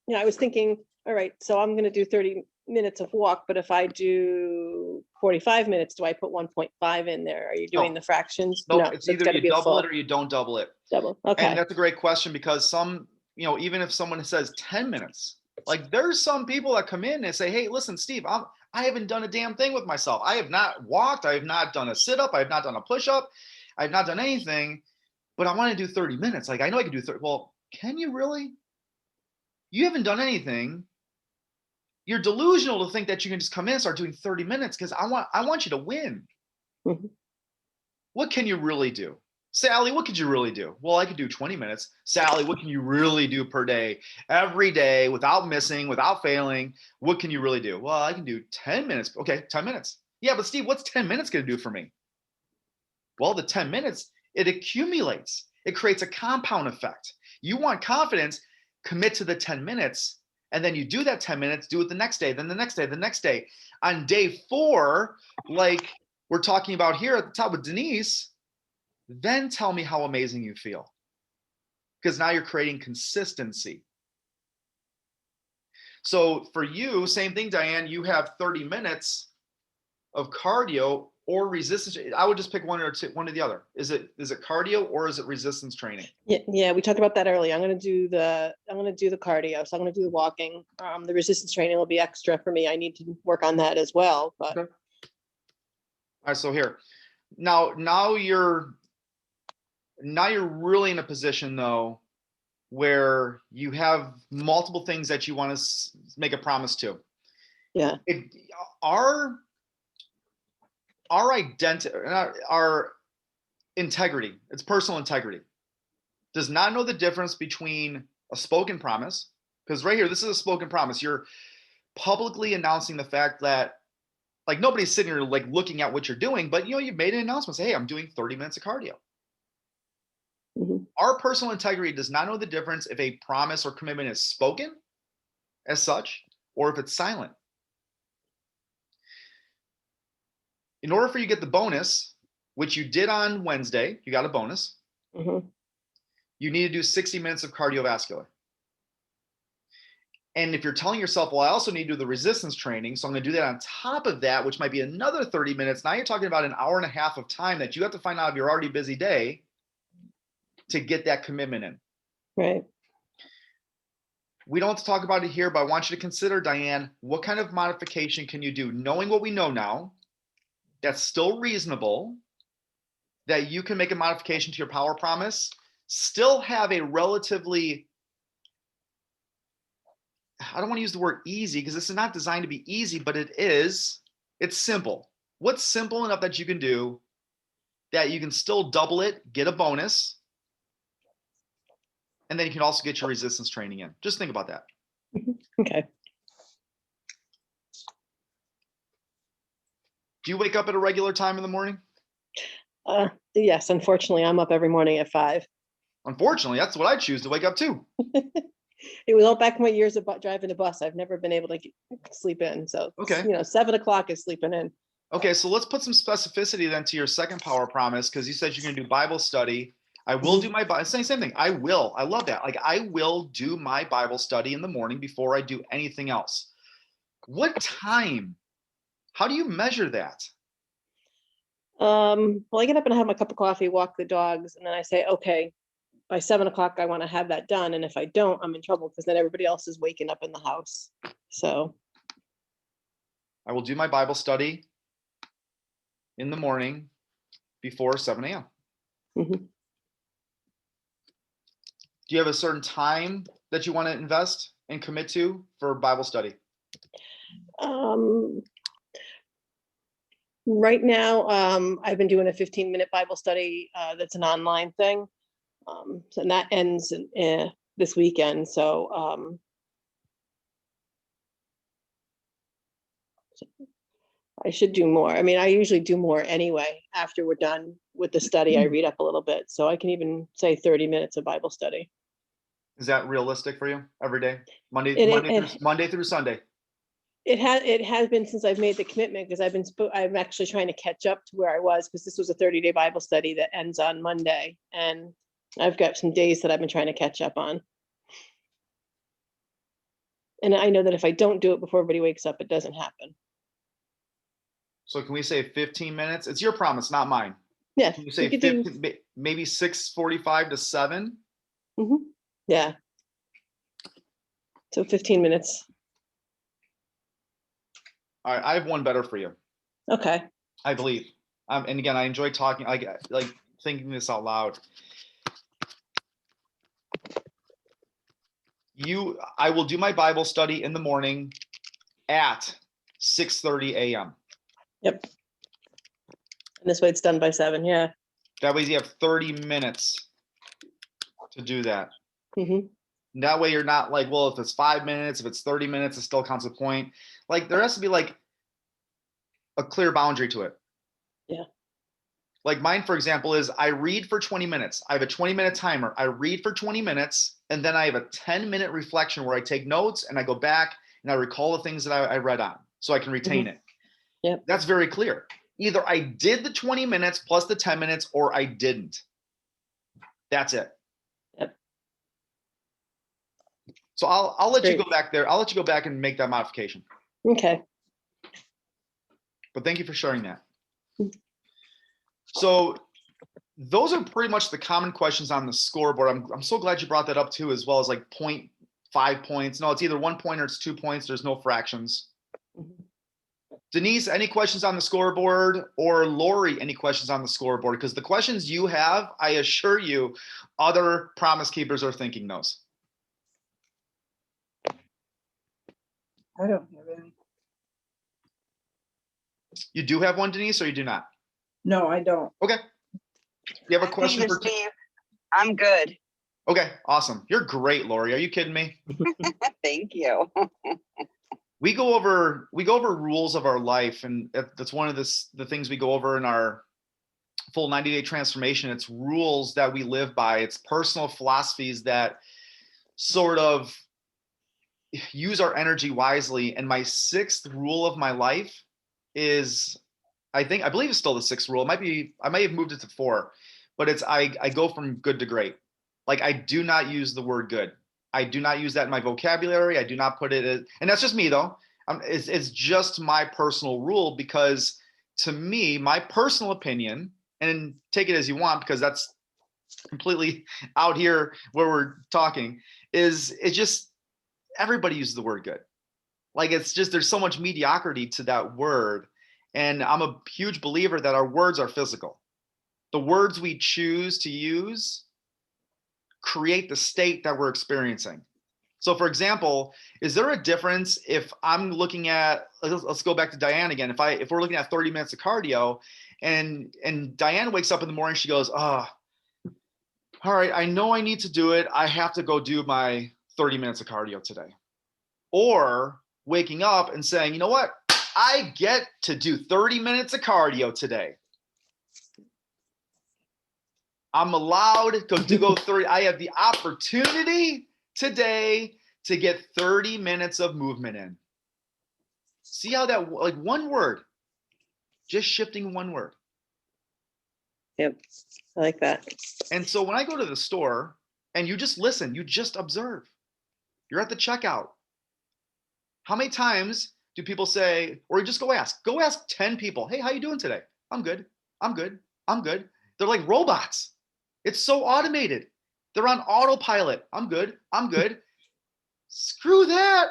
S2: was thinking, all right, so I'm going to do 30 minutes of walk, but if I do 45 minutes, do I put 1.5 in there? Are you doing the fractions?
S1: Nope,
S2: No,
S1: it's
S2: so
S1: either
S2: gotta
S1: you
S2: be a
S1: double
S2: full.
S1: it or you don't double it.
S2: Double. Okay.
S1: And that's a great question because some, even if someone says 10 minutes, like there's some people that come in and say, hey, listen, Steve, I haven't done a damn thing with myself. I have not walked. I have not done a sit-up. I have not done a push-up. I have not done anything, but I want to do 30 minutes. Like I know I can do 30. Well, can you really? You haven't done anything. You're delusional to think that you can just come in and start doing 30 minutes because I want you to win.
S2: Mhm.
S1: What can you really do? Sally, what could you really do? Well, I could do 20 minutes. Sally, what can you really do per day? Every day, without missing, without failing, what can you really do? Well, I can do 10 minutes. Okay, 10 minutes. Yeah, but Steve, what's 10 minutes going to do for me? Well, the 10 minutes, it accumulates. It creates a compound effect. You want confidence, commit to the 10 minutes, and then you do that 10 minutes, do it the next day, then the next day, the next day. On day 4, like we're talking about here at the top with Denise, then tell me how amazing you feel. Because now you're creating consistency. So for you, same thing, Diane, you have 30 minutes of cardio. or resistance. I would just pick one or two, one or the other. Is it cardio or is it resistance training?
S2: Yeah, we talked about that earlier. I'm gonna do the cardio, so I'm gonna do the walking. The resistance training will be extra for me. I need to work on that as well, but.
S1: Okay. All right, so here, now you're really in a position though, where you have multiple things that you want to make a promise to.
S2: Yeah.
S1: Our identity, our integrity, it's personal integrity, does not know the difference between a spoken promise, because right here, this is a spoken promise. You're publicly announcing the fact that, like, nobody's sitting here like looking at what you're doing, but you've made an announcement. Say, hey, I'm doing 30 minutes of cardio.
S2: Mhm.
S1: Our personal integrity does not know the difference if a promise or commitment is spoken as such, or if it's silent. In order for you to get the bonus, which you did on Wednesday, you got a bonus.
S2: Mhm.
S1: You need to do 60 minutes of cardiovascular. And if you're telling yourself, well, I also need to do the resistance training, so I'm going to do that on top of that, which might be another 30 minutes. Now you're talking about an hour and a half of time that you have to find out of your already busy day to get that commitment in.
S2: Right.
S1: We don't have to talk about it here, but I want you to consider, Diane, what kind of modification can you do? Knowing what we know now, that's still reasonable, that you can make a modification to your power promise, still have a relatively, I don't want to use the word easy because this is not designed to be easy, but it's simple. What's simple enough that you can do that you can still double it, get a bonus, and then you can also get your resistance training in. Just think about that.
S2: Okay.
S1: Do you wake up at a regular time in the morning?
S2: Yes, unfortunately, I'm up every morning at 5.
S1: Unfortunately, that's what I choose to wake up to.
S2: It was all back in my years of driving the bus. I've never been able to sleep in. So,
S1: Okay.
S2: 7 o'clock is sleeping in.
S1: Okay, so let's put some specificity then to your second power promise, because you said you're going to do Bible study. I will do my same thing. I love that. Like, I will do my Bible study in the morning before I do anything else. What time? How do you measure that?
S2: Well, I get up and I have my cup of coffee, walk the dogs, and then I say, okay, by 7 o'clock, I want to have that done. And if I don't, I'm in trouble because then everybody else is waking up in the house. So
S1: I will do my Bible study in the morning before 7 a.m.
S2: mhm.
S1: Do you have a certain time that you want to invest and commit to for Bible study?
S2: Right now, I've been doing a 15-minute Bible study. That's an online thing. And that ends this weekend. So I should do more. I mean, I usually do more anyway. After we're done with the study, I read up a little bit. So I can even say 30 minutes of Bible study.
S1: Is that realistic for you every day? Monday through Sunday?
S2: It has been since I've made the commitment, because I'm actually trying to catch up to where I was, because this was a 30-day Bible study that ends on Monday. And I've got some days that I've been trying to catch up on. And I know that if I don't do it before everybody wakes up, it doesn't happen.
S1: So can we say 15 minutes? It's your promise, not mine.
S2: Yeah.
S1: Can you say 15, maybe 6:45 to 7?
S2: Mm-hmm. Yeah. So 15 minutes.
S1: All right, I have one better for you.
S2: Okay.
S1: I believe. And again, I enjoy talking, like thinking this out loud. I will do my Bible study in the morning at 6:30 a.m.
S2: Yep. And this way it's done by 7. Yeah.
S1: That way you have 30 minutes to do that.
S2: Mm-hmm.
S1: That way you're not like, well, if it's 5 minutes, if it's 30 minutes, it still counts a point. Like, there has to be like a clear boundary to it.
S2: Yeah.
S1: Like mine, for example, is I read for 20 minutes. I have a 20-minute timer. I read for 20 minutes, and then I have a 10-minute reflection where I take notes and I go back and I recall the things that I read on so I can retain it.
S2: Yep.
S1: That's very clear. Either I did the 20 minutes plus the 10 minutes or I didn't. That's it.
S2: Yep.
S1: So I'll let you
S2: Great.
S1: go back there. I'll let you go back and make that modification.
S2: Okay.
S1: But thank you for sharing that. So those are pretty much the common questions on the scoreboard. I'm so glad you brought that up too, as well as like 0.5 points. No, it's either 1 point or it's 2 points. There's no fractions.
S2: Mhm.
S1: Denise, any questions on the scoreboard? Or Lori, any questions on the scoreboard? Because the questions you have, I assure you, other promise keepers are thinking those.
S3: I don't have any.
S1: You do have one, Denise, or you do not?
S3: No, I don't.
S1: Okay. You have a question
S4: Thank you,
S1: for?
S4: Steve. I'm good.
S1: Okay, awesome. You're great, Lori. Are you kidding me?
S4: Thank you.
S1: We go over rules of our life, and that's one of the things we go over in our full 90-day transformation. It's rules that we live by. It's personal philosophies that sort of use our energy wisely. And my 6th rule of my life is, I believe it's still the 6th rule. I might have moved it to 4, but it's I go from good to great. Like, I do not use the word good. I do not use that in my vocabulary. I do not put it as, and that's just me though. It's just my personal rule, because to me, my personal opinion, and take it as you want, because that's completely out here where we're talking, is it's just everybody uses the word good. Like, it's just, there's so much mediocrity to that word. And I'm a huge believer that our words are physical. The words we choose to use create the state that we're experiencing. So for example, is there a difference if I'm looking at, let's go back to Diane again. If we're looking at 30 minutes of cardio, and Diane wakes up in the morning, she goes, oh, all right, I know I need to do it. I have to go do my 30 minutes of cardio today. Or waking up and saying, you know what? I get to do 30 minutes of cardio today. I'm allowed to go 30. I have the opportunity today to get 30 minutes of movement in. See how that, like, one word, just shifting one word.
S2: Yep, I like that.
S1: And so when I go to the store and you just listen, you just observe, you're at the checkout. How many times do people say, or you just go ask 10 people, hey, how you doing today? I'm good. I'm good. I'm good. They're like robots. It's so automated. They're on autopilot. I'm good. I'm good. Screw that.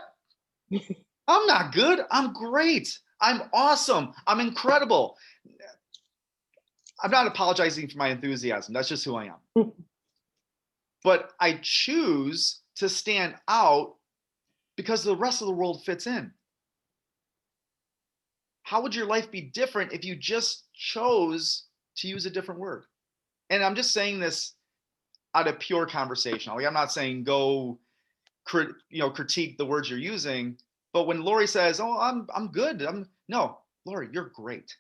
S1: I'm not good. I'm great. I'm awesome. I'm incredible. I'm not apologizing for my enthusiasm. That's just who I am. But I choose to stand out because the rest of the world fits in. How would your life be different if you just chose to use a different word? And I'm just saying this out of pure conversation. Like, I'm not saying go critique the words you're using, but when Lori says, oh, I'm good. No, Lori, you're great.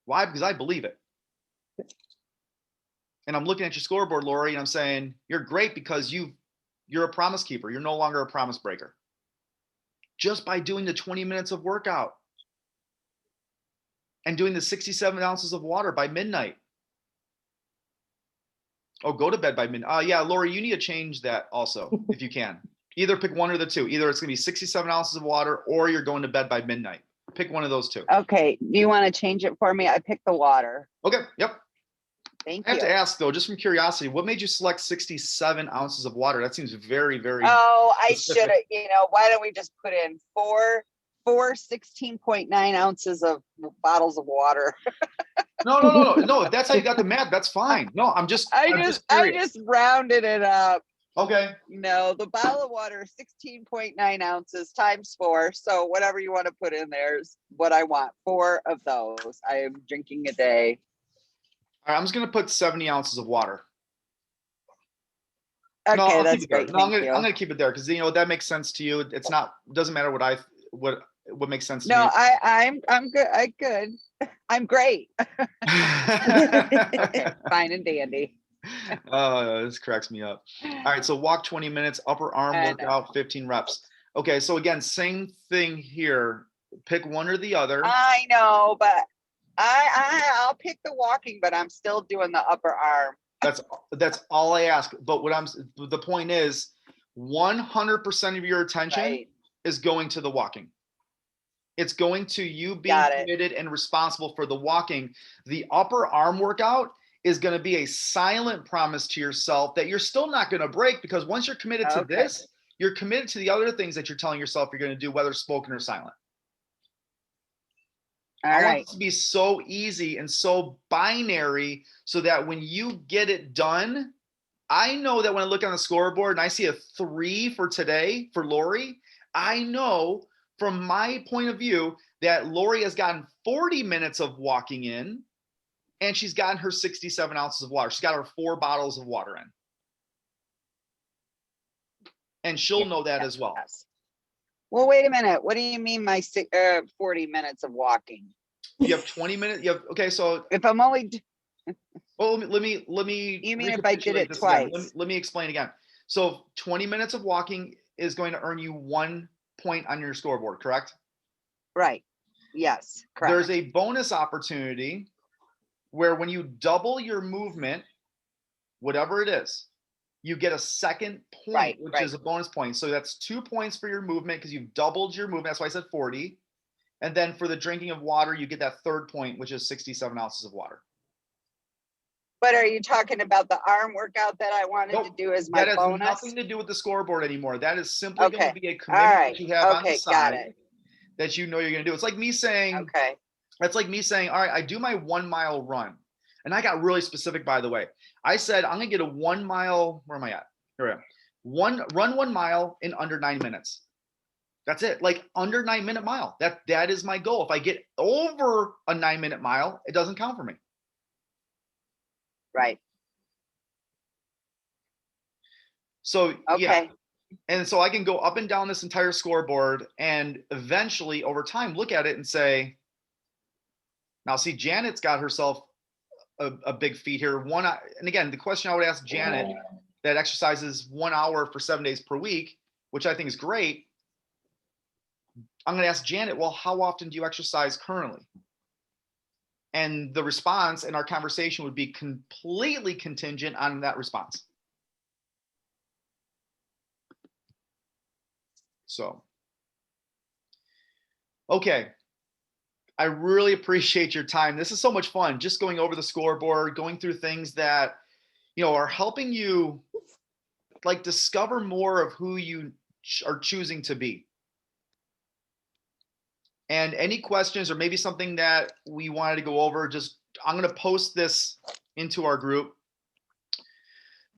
S1: Why? Because I believe it. And I'm looking at your scoreboard, Lori, and I'm saying, you're great because you're a promise keeper. You're no longer a promise breaker. Just by doing the 20 minutes of workout and doing the 67 ounces of water by midnight. Oh, go to bed by midnight. Yeah, Lori, you need to change that also, if you can. Either pick one or the two. Either it's going to be 67 ounces of water or you're going to bed by midnight. Pick one of those two.
S4: Okay. Do you want to change it for me? I picked the water.
S1: Okay. Yep.
S4: Thank
S1: I have
S4: you.
S1: to ask, though, just from curiosity, what made you select 67 ounces of water? That seems very, very.
S4: Oh, I
S1: specific.
S4: should have, why don't we just put in four 16.9 ounces of bottles of water?
S1: No. If that's how you got the math, that's fine. No, I'm just curious.
S4: I just rounded it up.
S1: Okay.
S4: The bottle of water is 16.9 ounces times 4. So whatever you want to put in there is what I want. 4 of those I am drinking a day.
S1: All right, I'm just going to put 70 ounces of water.
S4: Okay,
S1: I'll
S4: that's
S1: keep it there.
S4: great.
S1: No, I'm
S4: Thank you.
S1: going to keep it there because that makes sense to you. It's not, doesn't matter what makes sense to
S4: No,
S1: me.
S4: I'm good. I'm great. Fine and dandy.
S1: Oh, this cracks me up. All right, so walk 20 minutes, upper arm
S4: I
S1: workout, 15 reps. Okay, so again, same thing here. Pick one or the other.
S4: I know, but I'll pick the walking, but I'm still doing the upper arm.
S1: That's all I ask. But the point is 100% of your attention
S4: Right.
S1: is going to the walking. It's going to you being
S4: Got it.
S1: committed and responsible for the walking. The upper arm workout is going to be a silent promise to yourself that you're still not going to break, because once you're committed to
S4: Okay.
S1: this, you're committed to the other things that you're telling yourself you're going to do, whether spoken or silent.
S4: All
S1: I want
S4: right.
S1: this to be so easy and so binary so that when you get it done, I know that when I look on the scoreboard and I see a 3 for today for Lori, I know from my point of view that Lori has gotten 40 minutes of walking in, and she's gotten her 67 ounces of water. She's got her 4 bottles of water in. And she'll know that as well.
S4: Yes. Well, wait a minute. What do you mean my 40 minutes of walking?
S1: You have 20 minutes. You have, okay, so
S4: If I'm only,
S1: well, let me
S4: you mean if I did
S1: recapitulate
S4: it
S1: this again.
S4: twice?
S1: Let me explain again. So 20 minutes of walking is going to earn you 1 point on your scoreboard, correct?
S4: Right. Yes, correct.
S1: There's a bonus opportunity where when you double your movement, whatever it is, you get a second point,
S4: Right,
S1: which
S4: right.
S1: is a bonus point. So that's 2 points for your movement because you've doubled your movement. That's why I said 40. And then for the drinking of water, you get that third point, which is 67 ounces of water.
S4: But are you talking about the arm workout that I wanted to
S1: Nope,
S4: do as my
S1: that has
S4: bonus?
S1: nothing to do with the scoreboard anymore. That is simply going
S4: Okay.
S1: to be a
S4: All
S1: commitment
S4: right.
S1: that you have on the
S4: Okay, got
S1: side
S4: it.
S1: that you know you're going to do. It's like me saying,
S4: Okay.
S1: that's like me saying, all right, I do my 1 mile run. And I got really specific, by the way. I said, I'm going to get a 1 mile. Where am I at? Here I am. Run 1 mile in under 9 minutes. That's it. Like under 9-minute mile. That is my goal. If I get over a 9-minute mile, it doesn't count for me.
S4: Right.
S1: So
S4: Okay.
S1: yeah. And so I can go up and down this entire scoreboard and eventually over time look at it and say, now see, Janet's got herself a big feat here. And again, the question I would ask Janet that exercises 1 hour for 7 days per week, which I think is great. I'm going to ask Janet, well, how often do you exercise currently? And the response in our conversation would be completely contingent on that response. So, okay. I really appreciate your time. This is so much fun, just going over the scoreboard, going through things that, are helping you like discover more of who you are choosing to be. And any questions or maybe something that we wanted to go over, I'm going to post this into our group.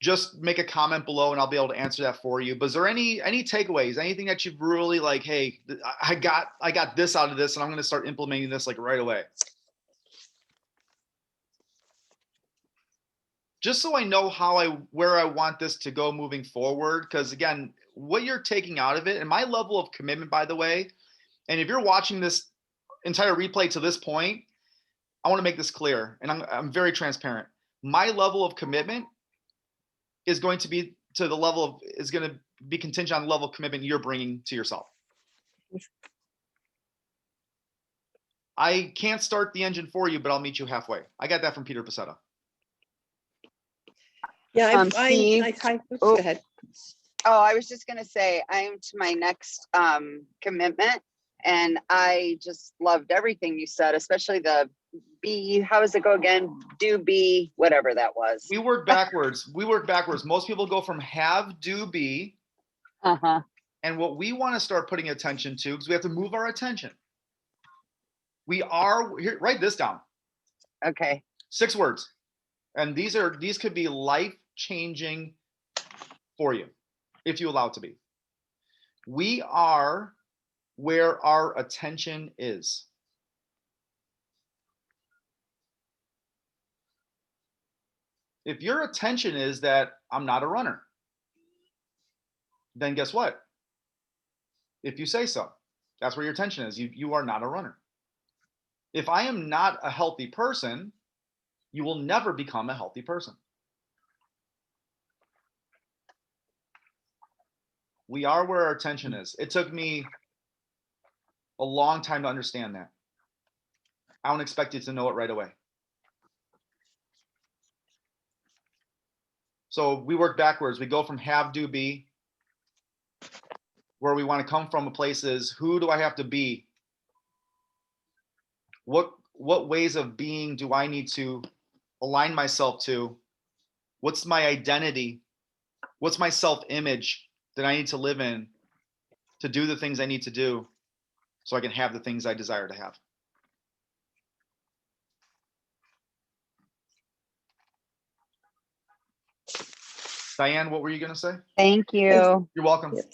S1: Just make a comment below and I'll be able to answer that for you. But is there any takeaways, anything that you've really like, hey, I got this out of this and I'm going to start implementing this like right away? Just so I know where I want this to go moving forward. Because again, what you're taking out of it and my level of commitment, by the way, and if you're watching this entire replay to this point, I want to make this clear, and I'm very transparent. My level of commitment is going to be contingent on the level of commitment you're bringing to yourself. I can't start the engine for you, but I'll meet you halfway. I got that from Peter Pasetta.
S2: Yeah,
S4: Steve?
S2: oops,
S4: Oh.
S2: go ahead.
S4: Oh, I was just gonna say, I am to my next commitment, and I just loved everything you said, especially the be. How does it go again? Do, be, whatever that was.
S1: We work backwards. Most people go from have, do, be.
S4: Uh-huh.
S1: And what we want to start putting attention to, because we have to move our attention. We are here. Write this down.
S4: Okay.
S1: 6 words, and these could be life-changing for you if you allow it to be. We are where our attention is. If your attention is that I'm not a runner, then guess what? If you say so, that's where your attention is. You are not a runner. If I am not a healthy person, you will never become a healthy person. We are where our attention is. It took me a long time to understand that. I don't expect you to know it right away. So we work backwards. We go from have, do, be. Where we want to come from a place is, who do I have to be what ways of being do I need to align myself to? What's my identity? What's my self-image that I need to live in to do the things I need to do so I can have the things I desire to have? Diane, what were you going to say?
S4: Thank you.
S1: You're welcome.
S2: Yep.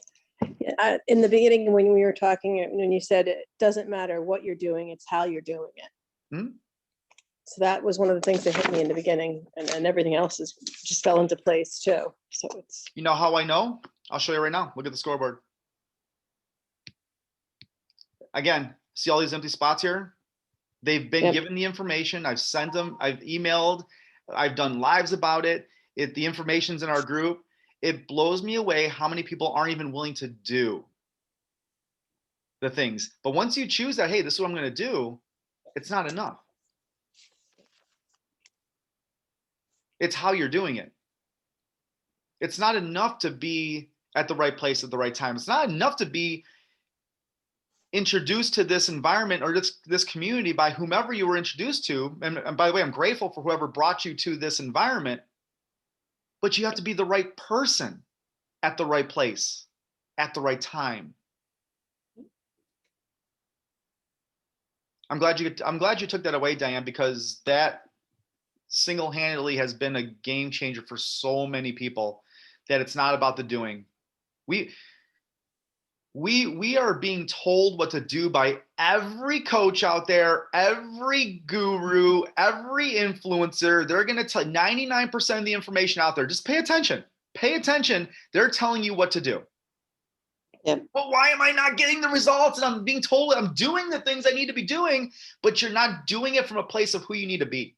S2: Yeah, in the beginning, when we were talking, when you said it doesn't matter what you're doing, it's how you're doing it.
S1: Hmm?
S2: So that was one of the things that hit me in the beginning, and then everything else is just fell into place too. So it's,
S1: You know how I know? I'll show you right now. Look at the scoreboard. Again, see all these empty spots here? They've been
S2: Yep.
S1: given the information. I've sent them. I've emailed. I've done lives about it. The information's in our group. It blows me away how many people aren't even willing to do the things. But once you choose that, hey, this is what I'm going to do, it's not enough. It's how you're doing it. It's not enough to be at the right place at the right time. It's not enough to be introduced to this environment or this community by whomever you were introduced to. And by the way, I'm grateful for whoever brought you to this environment, but you have to be the right person at the right place at the right time. I'm glad you took that away, Diane, because that single-handedly has been a game changer for so many people, that it's not about the doing. We are being told what to do by every coach out there, every guru, every influencer. They're going to tell 99% of the information out there. Just pay attention. Pay attention. They're telling you what to do.
S2: Yep.
S1: But why am I not getting the results? And I'm being told I'm doing the things I need to be doing, but you're not doing it from a place of who you need to be.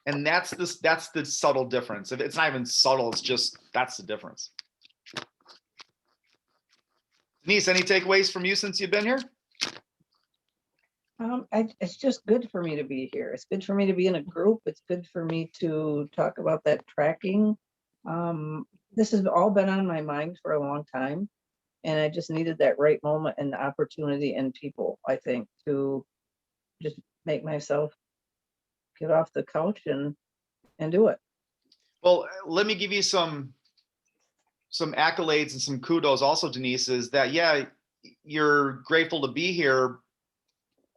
S1: And that's the subtle difference. If it's not even subtle, it's just, that's the difference. Denise, any takeaways from you since you've been here?
S3: It's just good for me to be here. It's good for me to be in a group. It's good for me to talk about that tracking. This has all been on my mind for a long time, and I just needed that right moment and the opportunity and people, I think, to just make myself get off the couch and do it.
S1: Well, let me give you some accolades and some kudos also, Denise, is that, yeah, you're grateful to be here,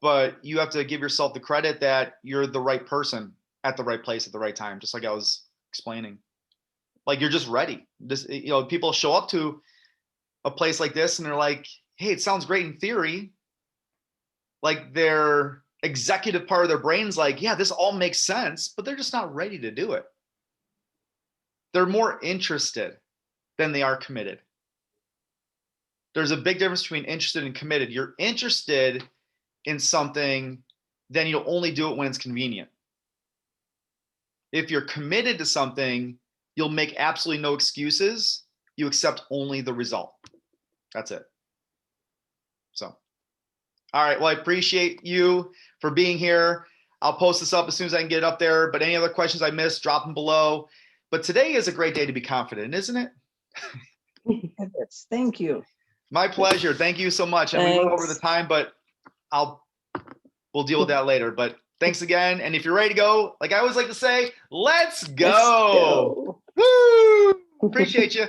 S1: but you have to give yourself the credit that you're the right person at the right place at the right time, just like I was explaining. Like, you're just ready. This, people show up to a place like this and they're like, hey, it sounds great in theory. Like, their executive part of their brain's like, yeah, this all makes sense, but they're just not ready to do it. They're more interested than they are committed. There's a big difference between interested and committed. You're interested in something, then you'll only do it when it's convenient. If you're committed to something, you'll make absolutely no excuses. You accept only the result. That's it. So, all right. Well, I appreciate you for being here. I'll post this up as soon as I can get it up there. But any other questions I missed, drop them below. But today is a great day to be confident, isn't it?
S3: Thank you.
S1: My pleasure. Thank you so much. And we went over the time, but we'll deal with that later. But thanks again. And if you're ready to go, like I always like to say, let's go.
S2: let's go.
S1: Woo! Appreciate you.